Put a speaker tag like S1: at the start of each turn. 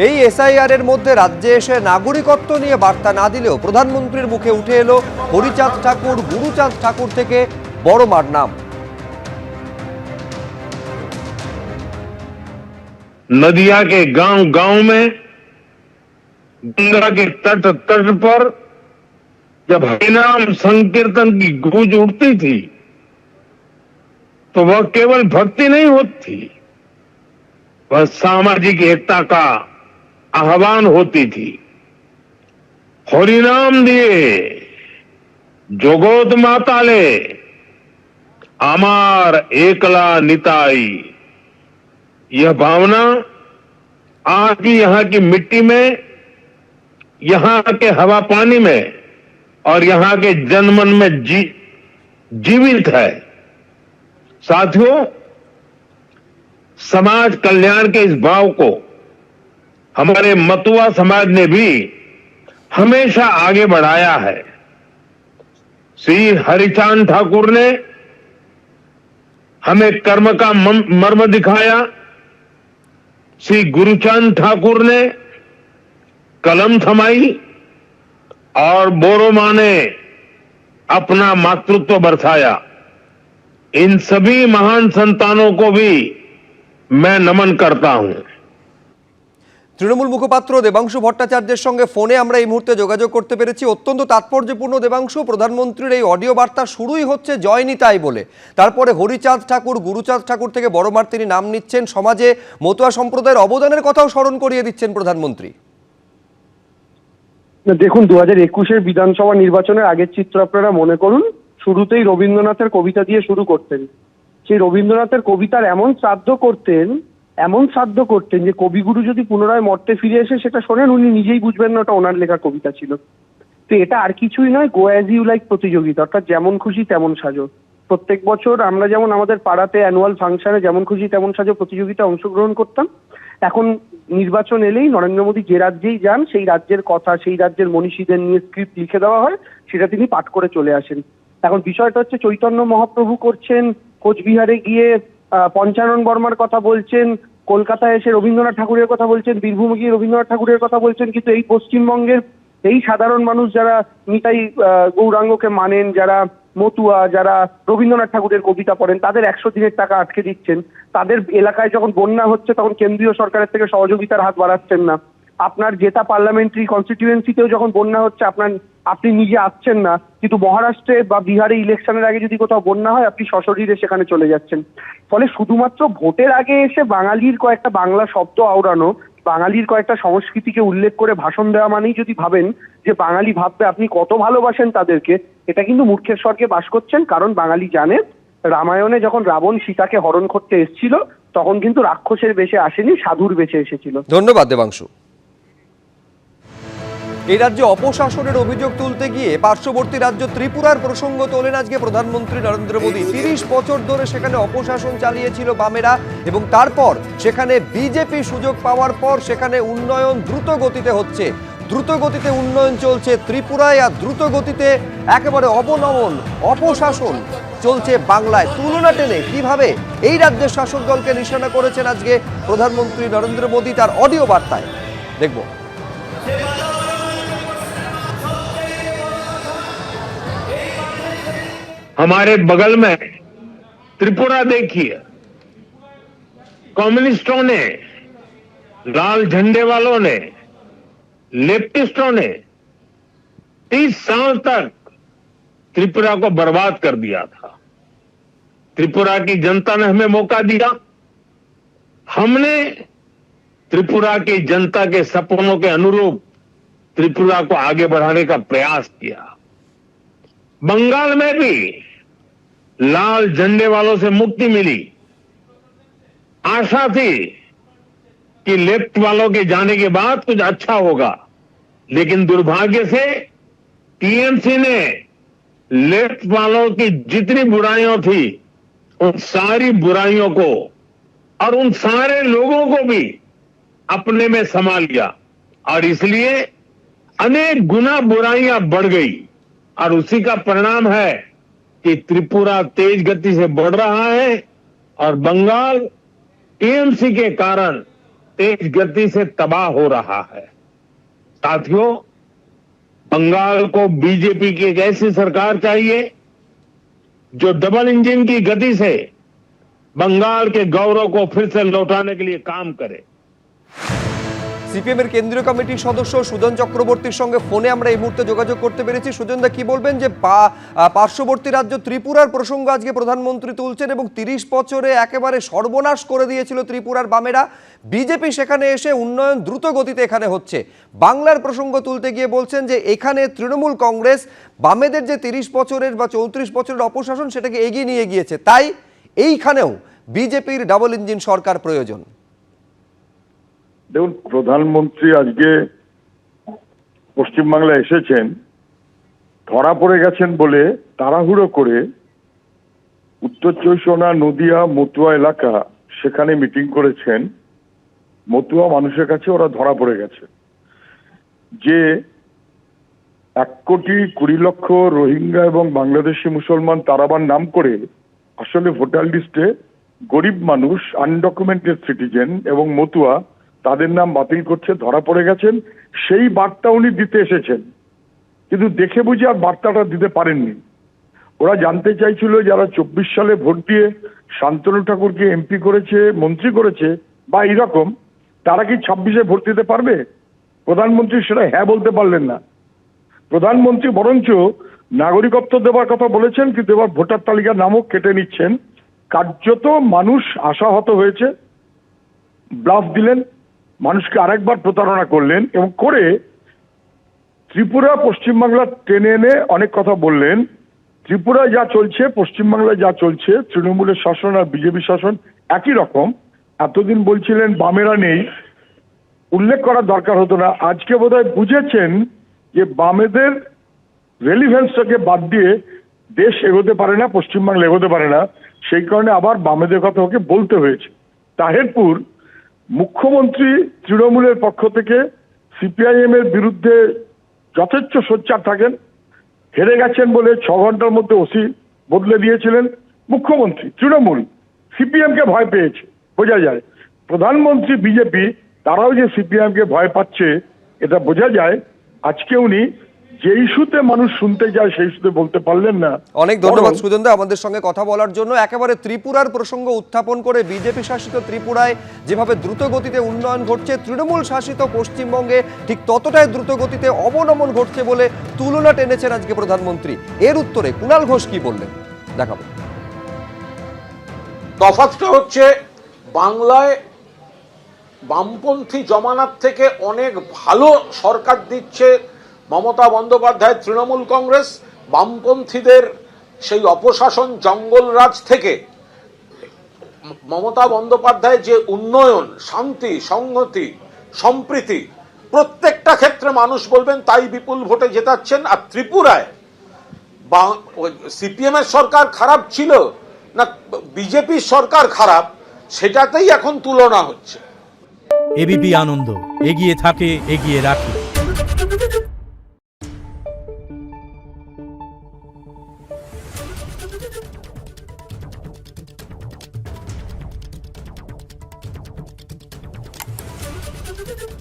S1: এই এসআইআর এর মধ্যে রাজ্যে এসে নাগরিকত্ব নিয়ে বার্তা না দিলেও প্রধানমন্ত্রীর মুখে উঠে এলো হরিচাঁদ ঠাকুর, গুরুচাঁদ ঠাকুর থেকে বড় মার নাম।
S2: नदिया के गांव गांव में, गंगा के तट तट पर जब हरिनाम संकीर्तन की गूंज उठती थी तो वह केवल भक्ति नहीं होती थी, वह सामाजिक एकता का आह्वान होती थी। हरिनाम दिए जोगोत माताले अमार एकला निताई, यह भावना आज भी यहां की मिट्टी में, यहां के हवा पानी में और यहां के जनमन में जीवित है। साथियों, समाज कल्याण के इस भाव को हमारे मतुआ समाज ने भी हमेशा आगे बढ़ाया है। श्री हरिचांद ठाकुर ने हमें कर्म का मर्म दिखाया, श्री गुरुचांद ठाकुर ने कलम थमाई और बोरोमा ने अपना मातृत्व बरसाया। इन सभी महान संतानों को भी मैं नमन करता हूं।
S1: তৃণমূল মুখপাত্র দেবাংশু ভট্টাচার্যের সঙ্গে ফোনে আমরা এই মুহূর্তে যোগাযোগ করতে পেরেছি। অত্যন্ত তাৎপর্যপূর্ণ দেবাংশু, প্রধানমন্ত্রীর এই অডিও বার্তা শুরুই হচ্ছে জয় নিতাই বলে, তারপরে হরিচাঁদ ঠাকুর, গুরুচাঁদ ঠাকুর থেকে বড় মার তিনি নাম নিচ্ছেন, সমাজে মতুয়া সম্প্রদায়ের অবদানের কথাও স্মরণ করিয়ে দিচ্ছেন প্রধানমন্ত্রী।
S3: দেখুন, 2021-এর বিধানসভা নির্বাচনের আগের চিত্র আপনারা মনে করুন। শুরুতেই রবীন্দ্রনাথের কবিতা দিয়ে শুরু করতেন। সেই রবীন্দ্রনাথের কবিতার এমন শ্রাদ্ধ করতেন যে কবিগুরু যদি পুনরায় মর্তে ফিরে এসে সেটা শোনেন, উনি নিজেই বুঝবেন না ওটা ওনার লেখা কবিতা ছিল। তো এটা আর কিছুই নয়, গো অ্যাজ ইউ লাইক প্রতিযোগিতা, অর্থাৎ যেমন খুশি তেমন সাজো। প্রত্যেক বছর আমরা যেমন আমাদের পাড়াতে অ্যানুয়াল ফাংশনে যেমন খুশি তেমন সাজো প্রতিযোগিতায় অংশগ্রহণ করতাম, এখন নির্বাচন এলেই নরেন্দ্র মোদী যে রাজ্যেই যান সেই রাজ্যের কথা, সেই রাজ্যের মনীষীদের নিয়ে স্ক্রিপ্ট লিখে দেওয়া হয়, সেটা তিনি পাঠ করে চলে আসেন। এখন বিষয়টা হচ্ছে চৈতন্য মহাপ্রভু করছেন, কোচবিহারে গিয়ে পঞ্চানন বর্মার কথা বলছেন, কলকাতায় এসে রবীন্দ্রনাথ ঠাকুরের কথা বলছেন, বীরভূমে গিয়ে রবীন্দ্রনাথ ঠাকুরের কথা বলছেন, কিন্তু এই পশ্চিমবঙ্গের এই সাধারণ মানুষ যারা নিতাই গৌরাঙ্গকে মানেন, যারা মতুয়া, যারা রবীন্দ্রনাথ ঠাকুরের কবিতা পড়েন, তাদের 100 দিনের টাকা আটকে দিচ্ছেন। তাদের এলাকায় যখন বন্যা হচ্ছে তখন কেন্দ্রীয় সরকারের থেকে সহযোগিতার হাত বাড়াচ্ছেন না। আপনার জেতা পার্লামেন্টারি কনস্টিটিউয়েন্সিতেও যখন বন্যা হচ্ছে আপনি নিজে আসছেন না, কিন্তু মহারাষ্ট্রে বা বিহারে ইলেকশনের আগে যদি কোথাও বন্যা হয় আপনি সশরীরে সেখানে চলে যাচ্ছেন। ফলে শুধুমাত্র ভোটের আগে এসে বাঙালির কয়েকটা বাংলা শব্দ আওড়ানো, বাঙালির কয়েকটা সংস্কৃতিকে উল্লেখ করে ভাষণ দেওয়া মানেই যদি ভাবেন যে বাঙালি ভাববে আপনি কত ভালোবাসেন তাদেরকে, এটা কিন্তু মূর্খের স্বর্গে বাস করছেন। কারণ বাঙালি জানে রামায়ণে যখন রাবণ সীতাকে হরণ করতে এসেছিল তখন কিন্তু রাক্ষসের বেশে আসেনি, সাধুর বেশে এসেছিল।
S1: ধন্যবাদ দেবাংশু। এই রাজ্যে অপশাসনের অভিযোগ তুলতে গিয়ে পার্শ্ববর্তী রাজ্য ত্রিপুরার প্রসঙ্গ তোলেন আজকে প্রধানমন্ত্রী নরেন্দ্র মোদী। 30 বছর ধরে সেখানে অপশাসন চালিয়েছিল বামেরা এবং তারপর সেখানে বিজেপি সুযোগ পাওয়ার পর সেখানে উন্নয়ন দ্রুত গতিতে হচ্ছে, দ্রুত গতিতে উন্নয়ন চলছে ত্রিপুরায়, আর দ্রুত গতিতে একেবারে অবনমন অপশাসন চলছে বাংলায়। তুলনা টেনে কিভাবে এই রাজ্যের শাসক দলকে নিশানা করেছেন আজকে প্রধানমন্ত্রী নরেন্দ্র মোদী তার অডিও বার্তায়, দেখব।
S2: हमारे बगल में त्रिपुरा देखिए, कम्युनिस्टों ने, लाल झंडे वालों ने, लेफ्टिस्टों ने 30 साल तक त्रिपुरा को बर्बाद कर दिया था। त्रिपुरा की जनता ने हमें मौका दिया, हमने त्रिपुरा की जनता के सपनों के अनुरूप त्रिपुरा को आगे बढ़ाने का प्रयास किया। बंगाल में भी लाल झंडे वालों से मुक्ति मिली। आशा थी कि लेफ्ट वालों के जाने के बाद कुछ अच्छा होगा, लेकिन दुर्भाग्य से टीएमसी ने लेफ्ट वालों की जितनी बुराइयां थी उन सारी बुराइयों को और उन सारे लोगों को भी अपने में समा लिया, और इसलिए अनेक गुना बुराइयां बढ़ गई। और उसी का परिणाम है कि त्रिपुरा तेज गति से बढ़ रहा है और बंगाल टीएमसी के कारण तेज गति से तबाह हो रहा है। साथियों, बंगाल को बीजेपी की एक ऐसी सरकार चाहिए जो डबल इंजन की गति से बंगाल के गौरव को फिर से लौटाने के लिए काम करे।
S1: সিপিএম এর কেন্দ্রীয় কমিটির সদস্য সুজন চক্রবর্তীর সঙ্গে ফোনে আমরা এই মুহূর্তে যোগাযোগ করতে পেরেছি। সুজনদা, কি বলবেন যে পার্শ্ববর্তী রাজ্য ত্রিপুরার প্রসঙ্গ আজকে প্রধানমন্ত্রী তুলছেন এবং 30 বছরে একেবারে সর্বনাশ করে দিয়েছিল ত্রিপুরার বামেরা, বিজেপি সেখানে এসে উন্নয়ন দ্রুত গতিতে এখানে হচ্ছে। বাংলার প্রসঙ্গ তুলতে গিয়ে বলছেন যে এখানে তৃণমূল কংগ্রেস বামেদের যে 30 বছরের বা 34 বছরের অপশাসন সেটাকে এগিয়ে নিয়ে গিয়েছে, তাই এইখানেও বিজেপির ডাবল ইঞ্জিন সরকার প্রয়োজন।
S4: দেখুন, প্রধানমন্ত্রী আজকে পশ্চিমবাংলায় এসেছেন, ধরা পড়ে গেছেন বলে তাড়াহুড়ো করে উত্তর চব্বিশ পরগনা, নদিয়া, মতুয়া এলাকা সেখানে মিটিং করেছেন। মতুয়া মানুষের কাছে ওরা ধরা পড়ে গেছে যে 1,20,00,000 রোহিঙ্গা এবং বাংলাদেশি মুসলমান তারাবার নাম করে আসলে ভোটার লিস্টে গরিব মানুষ, আনডকুমেন্টেড সিটিজেন এবং মতুয়া তাদের নাম বাতিল করছে, ধরা পড়ে গেছেন। সেই বার্তা উনি দিতে এসেছেন, কিন্তু দেখে বুঝে আর বার্তাটা দিতে পারেননি। ওরা জানতে চাইছিল যারা 24 সালে ভোট দিয়ে শান্তনু ঠাকুরকে এমপি করেছে, মন্ত্রী করেছে বা এরকম, তারা কি 26-এ ভোট দিতে পারবে? প্রধানমন্ত্রী সেটা হ্যাঁ বলতে পারলেন না। প্রধানমন্ত্রী বরঞ্চ নাগরিকত্ব দেওয়ার কথা বলেছেন, কিন্তু এবার ভোটার তালিকার নামও কেটে নিচ্ছেন। কার্যত মানুষ আশাহত হয়েছে, ব্লাফ দিলেন, মানুষকে আরেকবার প্রতারণা করলেন এবং করে ত্রিপুরা পশ্চিমবাংলা টেনে এনে অনেক কথা বললেন। ত্রিপুরায় যা চলছে, পশ্চিমবাংলায় যা চলছে, তৃণমূলের শাসন আর বিজেপি শাসন একই রকম। এতদিন বলছিলেন বামেরা নেই, উল্লেখ করার দরকার হতো না। আজকে বোধহয় বুঝেছেন যে বামেদের রেলিভেন্সটাকে বাদ দিয়ে দেশ এগোতে পারে না, পশ্চিমবাংলা এগোতে পারে না। সেই কারণে আবার বামেদের কথা ওকে বলতে হয়েছে। তাহেরপুর মুখ্যমন্ত্রী তৃণমূলের পক্ষ থেকে সিপিআইএম এর বিরুদ্ধে যথেষ্ট সোচ্চার থাকেন। হেরে গেছেন বলে 6 ঘন্টার মধ্যে ওসি বদলে দিয়েছিলেন। মুখ্যমন্ত্রী তৃণমূল সিপিএম কে ভয় পেয়েছে, বোঝা যায়। প্রধানমন্ত্রী বিজেপি, তারাও যে সিপিএম কে ভয় পাচ্ছে এটা বোঝা যায়। আজকে উনি যে ইস্যুতে মানুষ শুনতে যায় সেই ইস্যুতে বলতে পারলেন না।
S1: অনেক ধন্যবাদ সুজনদা আমাদের সঙ্গে কথা বলার জন্য। একেবারে ত্রিপুরার প্রসঙ্গ উত্থাপন করে বিজেপি শাসিত ত্রিপুরায় যেভাবে দ্রুত গতিতে উন্নয়ন ঘটছে, তৃণমূল শাসিত পশ্চিমবঙ্গে ঠিক ততটাই দ্রুত গতিতে অবনমন ঘটছে বলে তুলনা টেনেছেন আজকে প্রধানমন্ত্রী। এর উত্তরে কুণাল ঘোষ কি বললেন দেখাবো।
S5: তফাৎটা হচ্ছে, বাংলায় বামপন্থী জমানার থেকে অনেক ভালো সরকার দিচ্ছে মমতা বন্দ্যোপাধ্যায় তৃণমূল কংগ্রেস। বামপন্থীদের সেই অপশাসন, জঙ্গলরাজ থেকে মমতা বন্দ্যোপাধ্যায় যে উন্নয়ন, শান্তি, সংহতি, সম্প্রীতি প্রত্যেকটা ক্ষেত্রে মানুষ বলবেন তাই বিপুল ভোটে জেতাচ্ছেন। আর ত্রিপুরায় সিপিএম এর সরকার খারাপ ছিল না বিজেপির সরকার খারাপ, সেটাতেই এখন তুলনা হচ্ছে।
S6: এবিপি আনন্দ, এগিয়ে থাকে, এগিয়ে রাখে।
S7: Thank you.